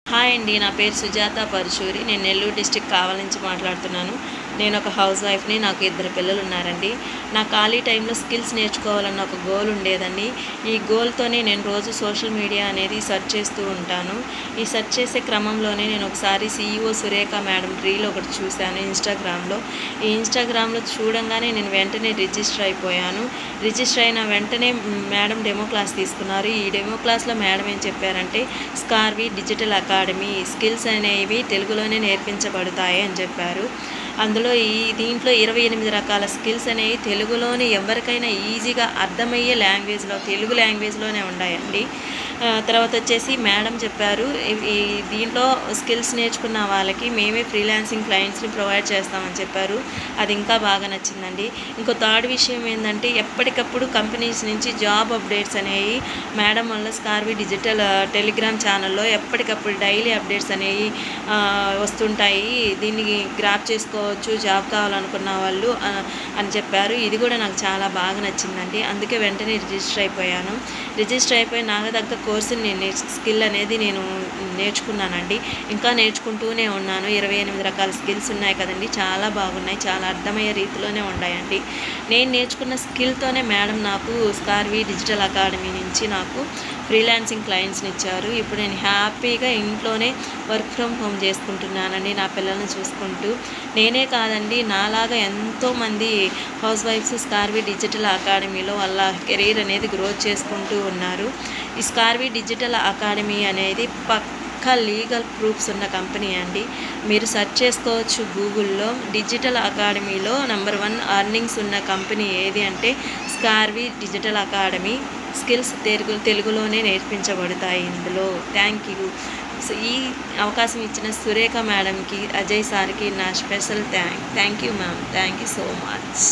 Hi అండి. నా పేరు సుజాత పరుశూరి. నేను నెల్లూరు డిస్ట్రిక్ట్ కావలి నుంచి మాట్లాడుతున్నాను. నేను ఒక హౌస్ వైఫ్‌ని. నాకు 2 పిల్లలు ఉన్నారండి. నా ఖాళీ టైంలో స్కిల్స్ నేర్చుకోవాలన్న ఒక గోల్ ఉండేదండి. ఈ గోల్‌తోనే నేను రోజు సోషల్ మీడియా అనేది సెర్చ్ చేస్తూ ఉంటాను. ఈ సెర్చ్ చేసే క్రమంలోనే నేను ఒకసారి సీఈఓ సురేఖ మేడం రీల్ ఒకటి చూశాను ఇన్‌స్టాగ్రామ్‌లో. ఈ ఇన్‌స్టాగ్రామ్‌లో చూడంగానే నేను వెంటనే రిజిస్టర్ అయిపోయాను. రిజిస్టర్ అయిన వెంటనే మేడం డెమో క్లాస్ తీసుకున్నారు. ఈ డెమో క్లాస్‌లో మేడం ఏం చెప్పారంటే స్కార్వి డిజిటల్ అకాడమీ స్కిల్స్ అనేవి తెలుగులోనే నేర్పించబడతాయి అని చెప్పారు. అందులో దీంట్లో 28 రకాల స్కిల్స్ అనేవి తెలుగులోనే ఎవరికైనా ఈజీగా అర్థమయ్యే లాంగ్వేజ్‌లో తెలుగు లాంగ్వేజ్‌లోనే ఉన్నాయండి. తర్వాత వచ్చేసి మేడం చెప్పారు, ఈ దీంట్లో స్కిల్స్ నేర్చుకున్న వాళ్ళకి మేమే ఫ్రీలాన్సింగ్ క్లయింట్స్‌ని ప్రొవైడ్ చేస్తామని చెప్పారు. అది ఇంకా బాగా నచ్చిందండి. ఇంకో థర్డ్ విషయం ఏందంటే ఎప్పటికప్పుడు కంపెనీస్ నుంచి జాబ్ అప్డేట్స్ అనేవి మేడం వల్ల స్కార్వి డిజిటల్ టెలిగ్రామ్ ఛానల్లో ఎప్పటికప్పుడు డైలీ అప్డేట్స్ అనేవి వస్తుంటాయి. దీన్ని గ్రాప్ చేసుకోవచ్చు జాబ్ కావాలనుకున్న వాళ్ళు అని చెప్పారు. ఇది కూడా నాకు చాలా బాగా నచ్చిందండి. అందుకే వెంటనే రిజిస్టర్ అయిపోయాను. రిజిస్టర్ అయిపోయి నాకు తగ్గ కోర్సుని నేను స్కిల్ అనేది నేను నేర్చుకున్నానండి. ఇంకా నేర్చుకుంటూనే ఉన్నాను. 28 రకాల స్కిల్స్ ఉన్నాయి కదండి, చాలా బాగున్నాయి. చాలా అర్థమయ్యే రీతిలోనే ఉన్నాయండి. నేను నేర్చుకున్న స్కిల్తోనే మేడం నాకు స్కార్వి డిజిటల్ అకాడమీ నుంచి నాకు ఫ్రీలాన్సింగ్ క్లయింట్స్ని ఇచ్చారు. ఇప్పుడు నేను హ్యాపీగా ఇంట్లోనే వర్క్ ఫ్రమ్ హోమ్ చేసుకుంటున్నానండి, నా పిల్లల్ని చూసుకుంటూ. నేనే కాదండి, నాలాగా ఎంతోమంది హౌస్ వైఫ్స్ స్కార్వి డిజిటల్ అకాడమీలో వాళ్ళ కెరీర్ అనేది గ్రోత్ చేసుకుంటూ ఉన్నారు. ఈ స్కార్వి డిజిటల్ అకాడమీ అనేది పక్కా లీగల్ ప్రూఫ్స్ ఉన్న కంపెనీ అండి. మీరు సెర్చ్ చేసుకోవచ్చు గూగుల్లో. డిజిటల్ అకాడమీలో నెంబర్ 1 అర్నింగ్స్ ఉన్న కంపెనీ ఏది అంటే స్కార్వి డిజిటల్ అకాడమీ. స్కిల్స్ తెలుగులోనే నేర్పించబడతాయి ఇందులో. Thank you. సో ఈ అవకాశం ఇచ్చిన సురేఖ మేడంకి, అజయ్ సార్కి నా special thank you ma'am. Thank you so much.